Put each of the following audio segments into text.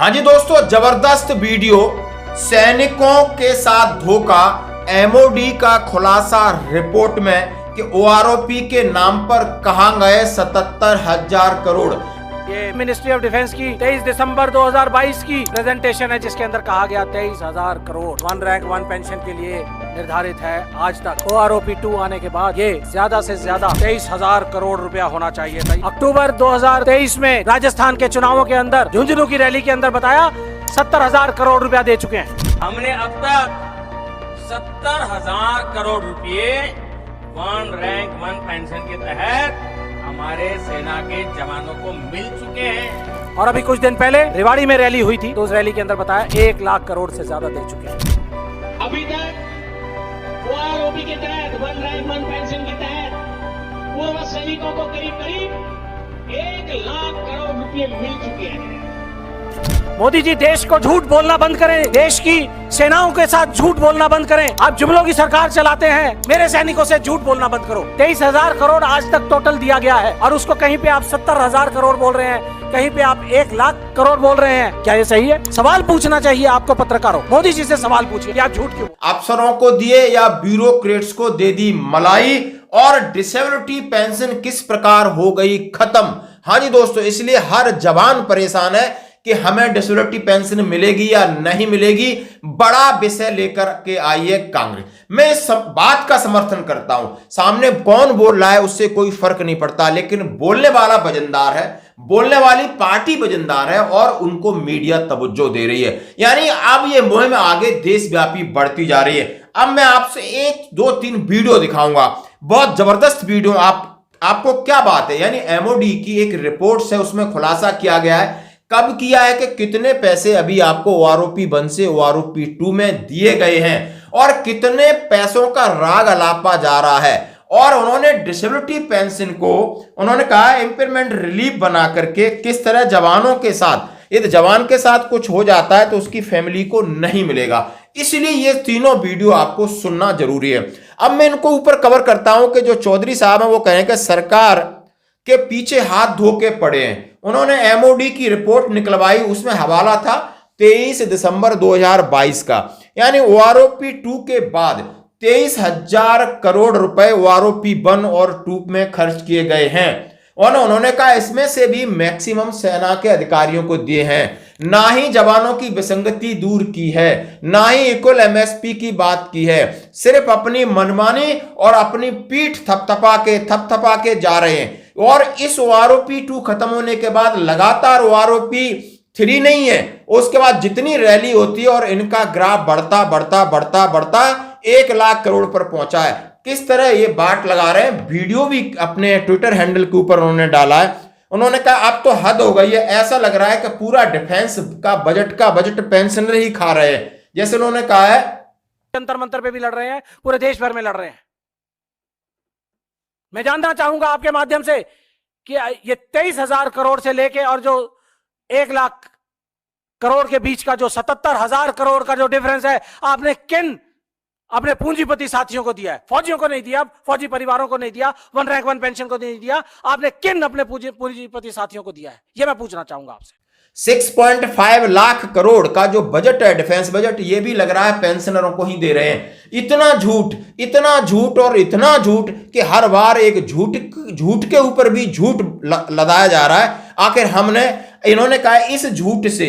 हाँ जी दोस्तों, जबरदस्त वीडियो। सैनिकों के साथ धोखा, एमओडी का खुलासा रिपोर्ट में कि ओआरओपी के नाम पर कहां गए 77,000 करोड़। ये मिनिस्ट्री ऑफ डिफेंस की 23 दिसंबर 2022 की प्रेजेंटेशन है, जिसके अंदर कहा गया 23,000 crore one rank one pension के लिए निर्धारित है। आज तक ओआरओपी 2 आने के बाद ये ज्यादा से ज्यादा 23,000 करोड़ रुपया होना चाहिए था। अक्टूबर 2023 में राजस्थान के चुनावों के अंदर झुंझुनू की रैली के अंदर बताया 70,000 करोड़ रुपया दे चुके हैं। हमने अब तक 70,000 करोड़ रुपए वन रैंक वन पेंशन के तहत हमारे सेना के जवानों को मिल चुके हैं। और अभी कुछ दिन पहले रेवाड़ी में रैली हुई थी, तो उस रैली के अंदर बताया 1 लाख करोड़ से ज्यादा दे चुके हैं। अभी तक ओआरओपी के तहत वन रैंक वन पेंशन के तहत पूर्व सैनिकों को करीब 1 लाख करोड़ रुपए मिल चुके हैं। मोदी जी, देश को झूठ बोलना बंद करें, देश की सेनाओं के साथ झूठ बोलना बंद करें। आप जुमलों की सरकार चलाते हैं, मेरे सैनिकों से झूठ बोलना बंद करो। 23,000 करोड़ आज तक टोटल दिया गया है और उसको कहीं पे आप 70,000 करोड़ बोल रहे हैं, कहीं पे आप 1 लाख करोड़ बोल रहे हैं। क्या ये सही है? सवाल पूछना चाहिए आपको, पत्रकारों। मोदी जी से सवाल पूछिए कि आप झूठ क्यों? अफसरों को दिए या ब्यूरोक्रेट्स को दे दी मलाई, और डिसेबिलिटी पेंशन किस प्रकार हो गई खत्म। हाँ जी दोस्तों, इसलिए हर जवान परेशान है कि हमें डिसेबिलिटी पेंशन मिलेगी या नहीं मिलेगी। बड़ा विषय लेकर के आई है कांग्रेस। मैं इस बात का समर्थन करता हूं, सामने कौन बोल रहा है उससे कोई फर्क नहीं पड़ता, लेकिन बोलने वाला वजनदार है, बोलने वाली पार्टी वजनदार है और उनको मीडिया तवज्जो दे रही है। यानी अब ये मुहिम आगे देशव्यापी बढ़ती जा रही है। अब मैं आपसे 1, 2, 3 वीडियो दिखाऊंगा, बहुत जबरदस्त वीडियो। आपको क्या बात है, यानी एमओडी की एक रिपोर्ट से उसमें खुलासा किया गया है, कब किया है कि कितने पैसे अभी आपको ओआरओपी 1 से ओआरओपी 2 में दिए गए हैं और कितने पैसों का राग अलापा जा रहा है। और उन्होंने डिसेबिलिटी पेंशन को उन्होंने कहा इंपीयरमेंट रिलीफ बना करके किस तरह जवानों के साथ, यदि जवान के साथ कुछ हो जाता है तो उसकी फैमिली को नहीं मिलेगा। इसलिए ये तीनों वीडियो आपको सुनना जरूरी है। अब मैं इनको ऊपर कवर करता हूं कि जो चौधरी साहब हैं वो कहें कि सरकार के पीछे हाथ धो के पड़े हैं। उन्होंने एमओडी की रिपोर्ट निकलवाई, उसमें हवाला था 23 दिसंबर 2022 का, यानी ओआरओपी 2 के बाद 23,000 करोड़ रुपए ओआरओपी 1 और 2 में खर्च किए गए हैं। और उन्होंने कहा इसमें से भी मैक्सिमम सेना के अधिकारियों को दिए हैं। ना ही जवानों की विसंगति दूर की है, ना ही इक्वल एमएसपी की बात की है, सिर्फ अपनी मनमानी और अपनी पीठ थपथपा के जा रहे हैं। और इस ओआरओपी 2 खत्म होने के बाद लगातार ओआरओपी 3 नहीं है, उसके बाद जितनी रैली होती है और इनका ग्राफ बढ़ता 1 लाख करोड़ पर पहुंचा है। किस तरह ये बाट लगा रहे हैं, वीडियो भी अपने ट्विटर हैंडल के ऊपर उन्होंने डाला है। उन्होंने कहा अब तो हद हो गई है, ऐसा लग रहा है कि पूरा डिफेंस का बजट पेंशनर ही खा रहे हैं। जैसे उन्होंने कहा है जंतर मंतर पे भी लड़ रहे हैं, पूरे देश भर में लड़ रहे हैं। मैं जानना चाहूंगा आपके माध्यम से कि ये 23,000 करोड़ से लेके और जो 1 लाख करोड़ के बीच का जो 77,000 करोड़ का जो डिफरेंस है, आपने किन अपने पूंजीपति साथियों को दिया है? फौजियों को नहीं दिया, फौजी परिवारों को नहीं दिया, वन रैंक वन पेंशन को नहीं दिया। आपने किन अपने पूंजीपति साथियों को दिया है, ये मैं पूछना चाहूंगा आपसे। 6.5 लाख करोड़ का जो बजट है, डिफेंस बजट, ये भी लग रहा है पेंशनरों को ही दे रहे हैं। इतना झूठ और इतना झूठ कि हर बार एक झूठ के ऊपर भी झूठ लदाया जा रहा है। आखिर इन्होंने कहा इस झूठ से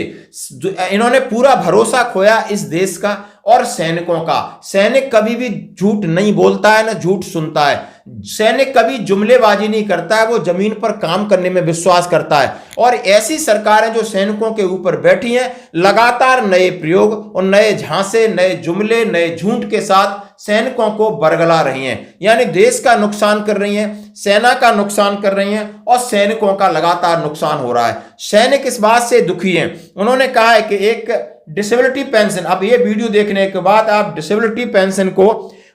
इन्होंने पूरा भरोसा खोया इस देश का और सैनिकों का। सैनिक कभी भी झूठ नहीं बोलता है, ना झूठ सुनता है। सैनिक कभी जुमलेबाजी नहीं करता है, वो जमीन पर काम करने में विश्वास करता है। और ऐसी सरकारें जो सैनिकों के ऊपर बैठी हैं, लगातार नए प्रयोग और नए झांसे, नए जुमले, नए झूठ के साथ सैनिकों को बरगला रही हैं। यानी देश का नुकसान कर रही हैं, सेना का नुकसान कर रही हैं और सैनिकों का लगातार नुकसान हो रहा है। सैनिक इस बात से दुखी हैं। उन्होंने कहा है कि एक डिसेबिलिटी पेंशन, अब ये वीडियो देखने के बाद आप डिसेबिलिटी पेंशन को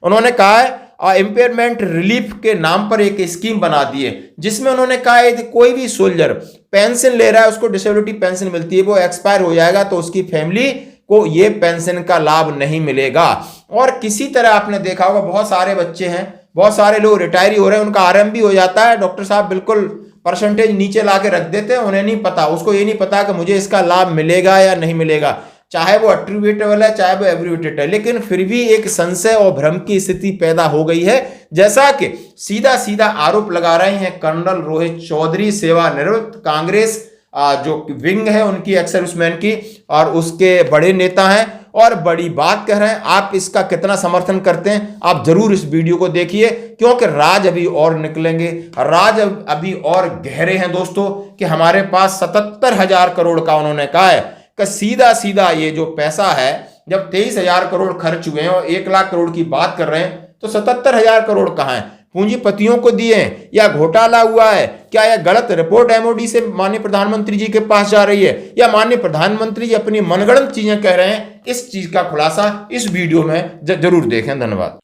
उन्होंने कहा है इंपीयरमेंट रिलीफ के नाम पर एक स्कीम बना दी है, जिसमें उन्होंने कहा है कि कोई भी सोल्जर पेंशन ले रहा है, उसको डिसेबिलिटी पेंशन मिलती है, वो एक्सपायर हो जाएगा तो उसकी फैमिली को ये पेंशन का लाभ नहीं मिलेगा। और किसी तरह आपने देखा होगा बहुत सारे बच्चे हैं, बहुत सारे लोग रिटायरी हो रहे हैं, उनका आरएम भी हो जाता है। डॉक्टर साहब बिल्कुल परसेंटेज नीचे ला के रख देते हैं, उन्हें नहीं पता, उसको ये नहीं पता कि मुझे इसका लाभ मिलेगा या नहीं मिलेगा, चाहे वो एट्रीब्यूटेबल है चाहे वो एब्रीवेटेड है, लेकिन फिर भी एक संशय और भ्रम की स्थिति पैदा हो गई है। जैसा कि सीधा सीधा आरोप लगा रहे हैं कर्नल रोहित चौधरी, सेवानिवृत्त कांग्रेस जो विंग है उनकी, एक्स सर्विसमैन की, और उसके बड़े नेता हैं और बड़ी बात कह रहे हैं। आप इसका कितना समर्थन करते हैं, आप जरूर इस वीडियो को देखिए, क्योंकि राज अभी और निकलेंगे, राज अभी और गहरे हैं दोस्तों, कि हमारे पास 77,000 करोड़ का उन्होंने कहा है कि सीधा सीधा ये जो पैसा है, जब 23,000 करोड़ खर्च हुए हैं और 1 लाख करोड़ की बात कर रहे हैं, तो 77,000 करोड़ कहां है, पूंजीपतियों को दिए हैं या घोटाला हुआ है? क्या यह गलत रिपोर्ट एमओडी से माननीय प्रधानमंत्री जी के पास जा रही है, या माननीय प्रधानमंत्री जी अपनी मनगढ़ंत चीजें कह रहे हैं? इस चीज का खुलासा इस वीडियो में जरूर देखें। धन्यवाद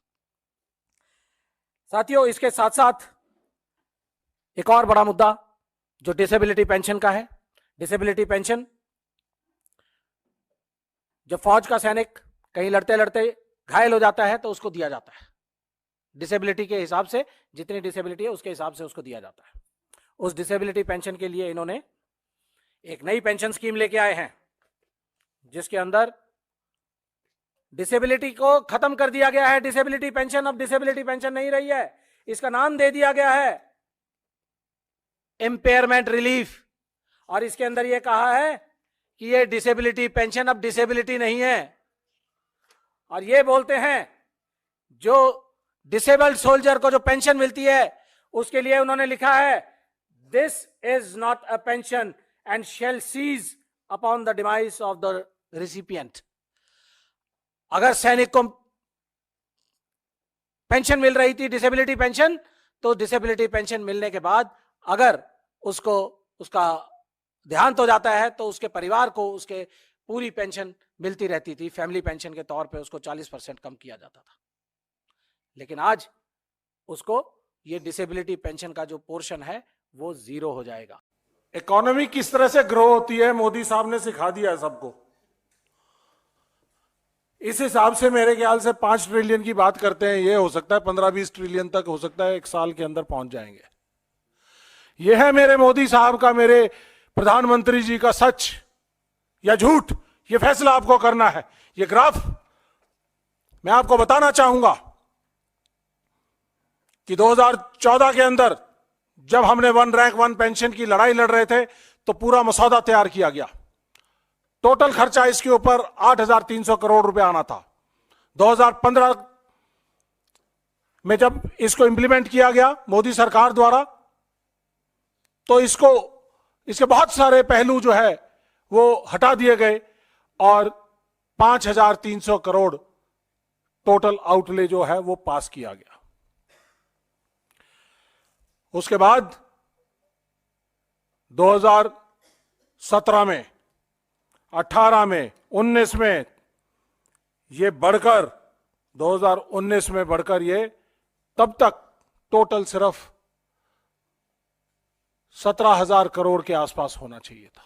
साथियों, इसके साथ साथ एक और बड़ा मुद्दा जो डिसेबिलिटी पेंशन का है। डिसेबिलिटी पेंशन, जब फौज का सैनिक कहीं लड़ते लड़ते घायल हो जाता है तो उसको दिया जाता है, डिसेबिलिटी के हिसाब से, जितनी डिसेबिलिटी है उसके हिसाब से उसको दिया जाता है। उस डिसेबिलिटी पेंशन के लिए इन्होंने एक नई पेंशन स्कीम लेके आए हैं, जिसके अंदर डिसेबिलिटी को खत्म कर दिया गया है। डिसेबिलिटी पेंशन अब डिसेबिलिटी पेंशन नहीं रही है, इसका नाम दे दिया गया है इम्पेयरमेंट रिलीफ। और इसके अंदर यह कहा है कि ये डिसेबिलिटी पेंशन अब डिसेबिलिटी नहीं है, और ये बोलते हैं जो डिसेबल्ड सोल्जर को जो पेंशन मिलती है उसके लिए उन्होंने लिखा है, this is not a pension and shall cease upon the demise of the recipient. अगर सैनिक को पेंशन मिल रही थी डिसेबिलिटी पेंशन, तो डिसेबिलिटी पेंशन मिलने के बाद अगर उसको उसका देहांत हो जाता है तो उसके परिवार को उसके पूरी पेंशन मिलती रहती थी, फैमिली पेंशन के तौर पे उसको 40% कम किया जाता था। लेकिन आज उसको ये डिसेबिलिटी पेंशन का जो पोर्शन है वो 0 हो जाएगा। इकोनॉमी किस तरह से ग्रो होती है मोदी साहब ने सिखा दिया है सबको। इस हिसाब से मेरे ख्याल से 5 ट्रिलियन की बात करते हैं, ये हो सकता है 15-20 ट्रिलियन तक हो सकता है 1 साल के अंदर पहुंच जाएंगे। यह है मेरे मोदी साहब का, मेरे प्रधानमंत्री जी का सच या झूठ, यह फैसला आपको करना है। यह ग्राफ मैं आपको बताना चाहूंगा कि 2014 के अंदर जब हमने 1 रैंक 1 पेंशन की लड़ाई लड़ रहे थे तो पूरा मसौदा तैयार किया गया। टोटल खर्चा इसके ऊपर 8,300 करोड़ रुपए आना था। 2015 में जब इसको इंप्लीमेंट किया गया मोदी सरकार द्वारा, तो इसके बहुत सारे पहलू जो है वो हटा दिए गए और 5,300 करोड़ टोटल आउटले जो है वो पास किया गया। उसके बाद 2017 में, 18 में, 19 में ये बढ़कर 2019 में बढ़कर ये तब तक टोटल सिर्फ 17,000 करोड़ के आसपास होना चाहिए था।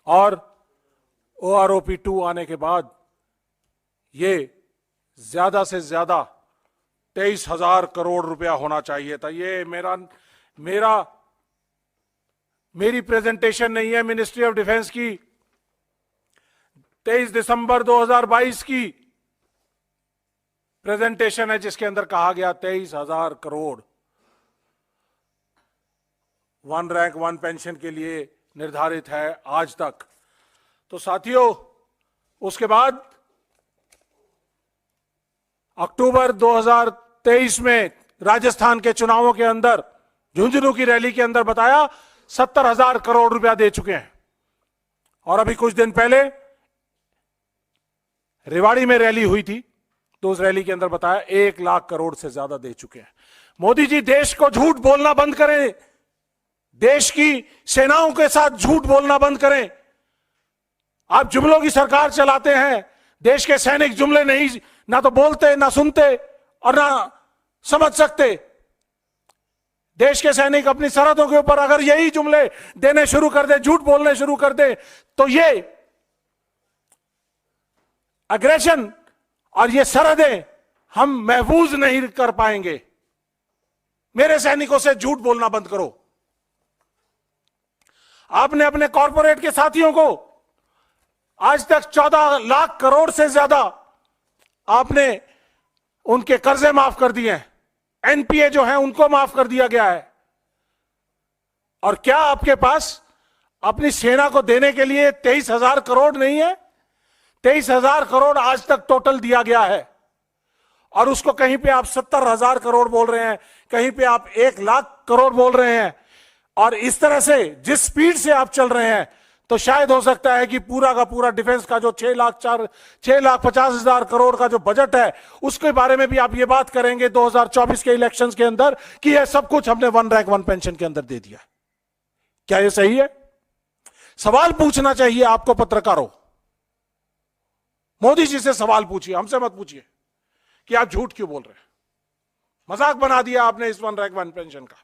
और OROP 2 आने के बाद ये ज्यादा से ज्यादा 23,000 करोड़ रुपया होना चाहिए था। ये मेरी प्रेजेंटेशन नहीं है, मिनिस्ट्री ऑफ डिफेंस की 23 दिसंबर 2022 की प्रेजेंटेशन है, जिसके अंदर कहा गया 23,000 करोड़ 1 रैंक 1 पेंशन के लिए निर्धारित है आज तक। तो साथियों, उसके बाद अक्टूबर 2023 में राजस्थान के चुनावों के अंदर झुंझुनू की रैली के अंदर बताया 70,000 करोड़ रुपया दे चुके हैं। और अभी कुछ दिन पहले रेवाड़ी में रैली हुई थी, तो उस रैली के अंदर बताया 1 लाख करोड़ से ज्यादा दे चुके हैं। मोदी जी, देश को झूठ बोलना बंद करें, देश की सेनाओं के साथ झूठ बोलना बंद करें। आप जुमलों की सरकार चलाते हैं, देश के सैनिक जुमले नहीं, ना तो बोलते, ना सुनते और ना समझ सकते। देश के सैनिक अपनी सरहदों के ऊपर अगर यही जुमले देने शुरू कर दे, झूठ बोलने शुरू कर दे, तो ये अग्रेशन और ये सरहदें हम महफूज नहीं कर पाएंगे। मेरे सैनिकों से झूठ बोलना बंद करो। आपने अपने कॉरपोरेट के साथियों को आज तक 14 लाख करोड़ से ज्यादा आपने उनके कर्जे माफ कर दिए हैं, एनपीए जो है उनको माफ कर दिया गया है। और क्या आपके पास अपनी सेना को देने के लिए 23,000 करोड़ नहीं है? 23,000 करोड़ आज तक टोटल दिया गया है, और उसको कहीं पे आप 70,000 करोड़ बोल रहे हैं, कहीं पे आप 1 लाख करोड़ बोल रहे हैं। और इस तरह से जिस स्पीड से आप चल रहे हैं, तो शायद हो सकता है कि पूरा का पूरा डिफेंस का जो 6,50,000 करोड़ का जो बजट है, उसके बारे में भी आप ये बात करेंगे 2024 के इलेक्शंस के अंदर कि यह सब कुछ हमने वन रैंक वन पेंशन के अंदर दे दिया। क्या यह सही है? सवाल पूछना चाहिए आपको पत्रकारों। मोदी जी से सवाल पूछिए, हमसे मत पूछिए कि आप झूठ क्यों बोल रहे हैं। मजाक बना दिया आपने इस वन रैंक वन पेंशन का।